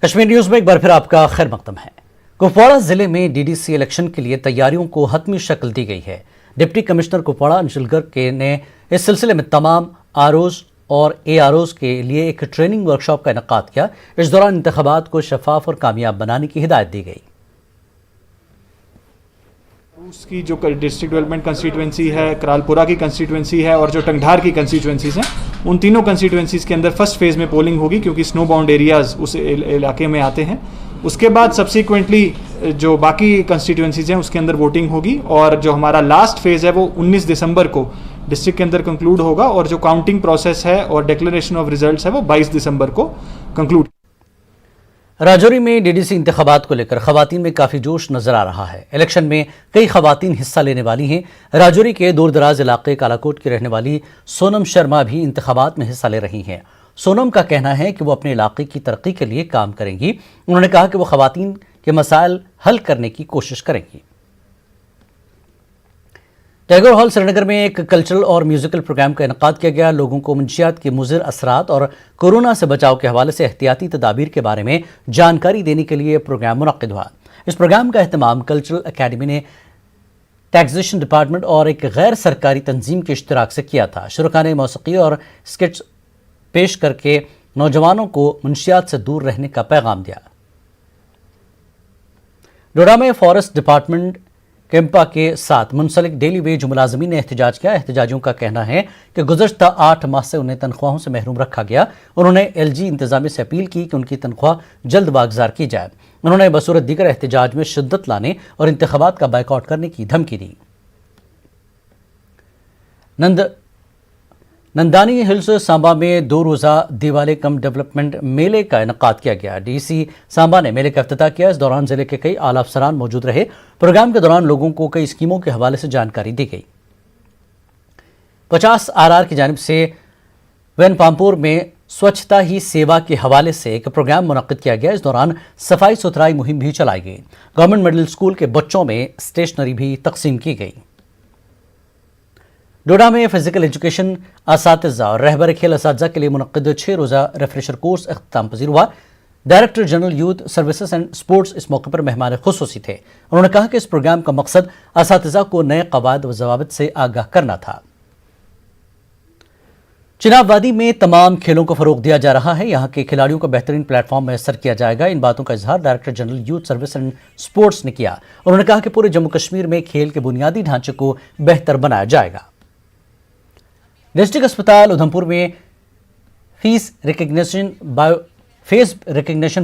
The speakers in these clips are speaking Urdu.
کشمیر نیوز میں ایک بار پھر آپ کا خیر مقدم ہے۔ کپواڑہ ضلع میں DDC الیکشن کے لیے تیاریوں کو حتمی شکل دی گئی ہے۔ ڈپٹی کمشنر کپواڑہ انشل گرگ نے اس سلسلے میں تمام ROs اور AROs کے لیے ایک ٹریننگ ورکشاپ کا انعقاد کیا۔ اس دوران انتخابات کو شفاف اور کامیاب بنانے کی ہدایت دی گئی۔ اس کی جو ڈسٹرکٹ ڈیولپمنٹ کنسٹیٹوئنسی ہے، کرالپورہ کی کنسٹیٹوئنسی ہے اور جو ٹنگڈھار کی کنسٹیٹوئنسیز ہیں، ان تینوں کنسٹیٹوئنسیز کے اندر فرسٹ فیز میں پولنگ ہوگی کیونکہ سنو باؤنڈ ایریاز اس علاقے میں آتے ہیں۔ اس کے بعد سبسیکوینٹلی جو باقی کنسٹیٹوئنسیز ہیں اس کے اندر ووٹنگ ہوگی، اور جو ہمارا لاسٹ فیز ہے وہ 19 دسمبر کو ڈسٹرکٹ کے اندر کنکلوڈ ہوگا، اور جو کاؤنٹنگ پروسیس ہے اور ڈکلیریشن آف ریزلٹس ہے وہ 22 دسمبر کو کنکلوڈ۔ راجوری میں DDC انتخابات کو لے کر خواتین میں کافی جوش نظر آ رہا ہے۔ الیکشن میں کئی خواتین حصہ لینے والی ہیں۔ راجوری کے دور دراز علاقے کالاکوٹ کی رہنے والی سونم شرما بھی انتخابات میں حصہ لے رہی ہیں۔ سونم کا کہنا ہے کہ وہ اپنے علاقے کی ترقی کے لیے کام کریں گی۔ انہوں نے کہا کہ وہ خواتین کے مسائل حل کرنے کی کوشش کریں گی۔ ٹیگور ہال سری نگر میں ایک کلچرل اور میوزیکل پروگرام کا انعقاد کیا گیا۔ لوگوں کو منشیات کے مضر اثرات اور کورونا سے بچاؤ کے حوالے سے احتیاطی تدابیر کے بارے میں جانکاری دینے کے لیے پروگرام منعقد ہوا۔ اس پروگرام کا اہتمام کلچرل اکیڈمی نے ٹیکسیشن ڈپارٹمنٹ اور ایک غیر سرکاری تنظیم کے اشتراک سے کیا تھا۔ شرکاء نے موسیقی اور اسکٹس پیش کر کے نوجوانوں کو منشیات سے دور رہنے کا پیغام دیا۔ ڈوڈا میں فارسٹ ڈپارٹمنٹ کیمپا کے ساتھ منسلک ڈیلی ویج ملازمین نے احتجاج کیا۔ احتجاجیوں کا کہنا ہے کہ گزشتہ 8 ماہ سے انہیں تنخواہوں سے محروم رکھا گیا۔ انہوں نے LG انتظامیہ سے اپیل کی کہ ان کی تنخواہ جلد واگزار کی جائے۔ انہوں نے بصورت دیگر احتجاج میں شدت لانے اور انتخابات کا بائیکاٹ کرنے کی دھمکی دی۔ نندانی ہلز سامبا میں 2 روزہ دیوالی کم ڈیولپمنٹ میلے کا انعقاد کیا گیا۔ DC سامبا نے میلے کا افتتاح کیا۔ اس دوران ضلع کے کئی اعلیٰ افسران موجود رہے۔ پروگرام کے دوران لوگوں کو کئی اسکیموں کے حوالے سے جانکاری دی گئی۔ 50 RR کی جانب سے وین پامپور میں سوچھتا ہی سیوا کے حوالے سے ایک پروگرام منعقد کیا گیا۔ اس دوران صفائی ستھرائی مہم بھی چلائی گئی۔ گورنمنٹ مڈل اسکول کے بچوں میں اسٹیشنری بھی تقسیم کی گئی۔ ڈوڈا میں فزیکل ایجوکیشن اساتذہ اور رہبر کھیل اساتذہ کے لیے منعقد 6 روزہ ریفریشر کورس اختتام پذیر ہوا۔ Director general youth services and sports اس موقع پر مہمان خصوصی تھے۔ انہوں نے کہا کہ اس پروگرام کا مقصد اساتذہ کو نئے قواعد و ضوابط سے آگاہ کرنا تھا۔ چناب وادی میں تمام کھیلوں کو فروغ دیا جا رہا ہے۔ یہاں کے کھلاڑیوں کو بہترین پلیٹ فارم میسر کیا جائے گا۔ ان باتوں کا اظہار director general youth service and sports نے کیا۔ انہوں نے کہا کہ پورے جموں کشمیر میں کھیل کے بنیادی ڈھانچے کو بہتر بنایا جائے گا۔ ڈسٹرکٹ اسپتال ادھمپور میں فیس ریکگنیشن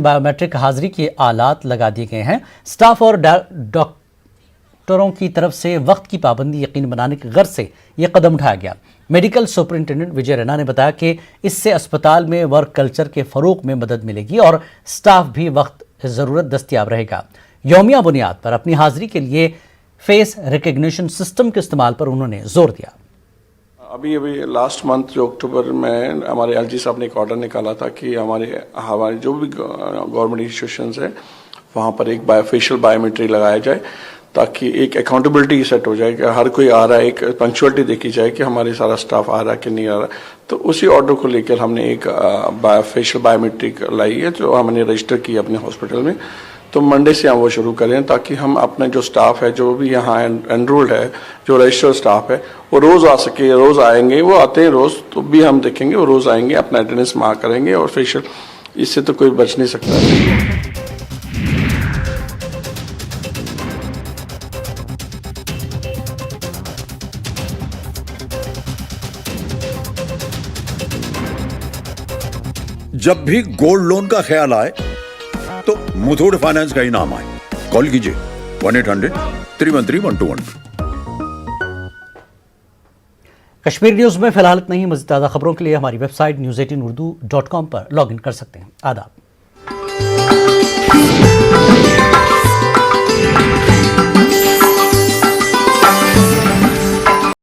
بائیو میٹرک حاضری کے آلات لگا دیے گئے ہیں۔ سٹاف اور ڈاکٹروں کی طرف سے وقت کی پابندی یقینی بنانے کی غرض سے یہ قدم اٹھایا گیا۔ میڈیکل سپرنٹینڈنٹ وجے رینا نے بتایا کہ اس سے اسپتال میں ورک کلچر کے فروغ میں مدد ملے گی اور سٹاف بھی وقت ضرورت دستیاب رہے گا۔ یومیہ بنیاد پر اپنی حاضری کے لیے فیس ریکگنیشن سسٹم کے استعمال پر انہوں نے زور دیا۔ ابھی لاسٹ منتھ جو اکتوبر میں ہمارے LG صاحب نے ایک آرڈر نکالا تھا کہ ہمارے جو بھی گورنمنٹ انسٹیٹیوشنز ہیں وہاں پر ایک فیشیل بایو میٹری لگایا جائے تاکہ ایک اکاؤنٹیبلٹی سیٹ ہو جائے کہ ہر کوئی آ رہا ہے، ایک پنکچوئلٹی دیکھی جائے کہ ہمارے سارا سٹاف آ رہا ہے کہ نہیں آ رہا۔ تو اسی آرڈر کو لے کر ہم نے ایک فیشیل بایو میٹرک لائی ہے جو ہم نے رجسٹر کی اپنے ہاسپٹل میں۔ تو منڈے سے ہم وہ شروع کریں تاکہ ہم اپنے جو سٹاف ہے جو بھی یہاں انرولڈ ہے، جو رجسٹر سٹاف ہے، وہ روز آ سکے، روز آئیں گے، وہ آتے ہیں روز، تو بھی ہم دیکھیں گے وہ روز آئیں گے، اپنا اٹینڈنس مارک کریں گے اور فیشیل اس سے تو کوئی بچ نہیں سکتا۔ جب بھی گولڈ لون کا خیال آئے تو متھوٹ فائنانس کا ہی نام آئے۔ کال کیجئے 1-800-313-1212۔ کشمیر نیوز میں فی الحال اتنا ہی۔ مزید تازہ خبروں کے لیے ہماری ویب سائٹ news18urdu.com پر لاگ ان کر سکتے ہیں۔ آداب۔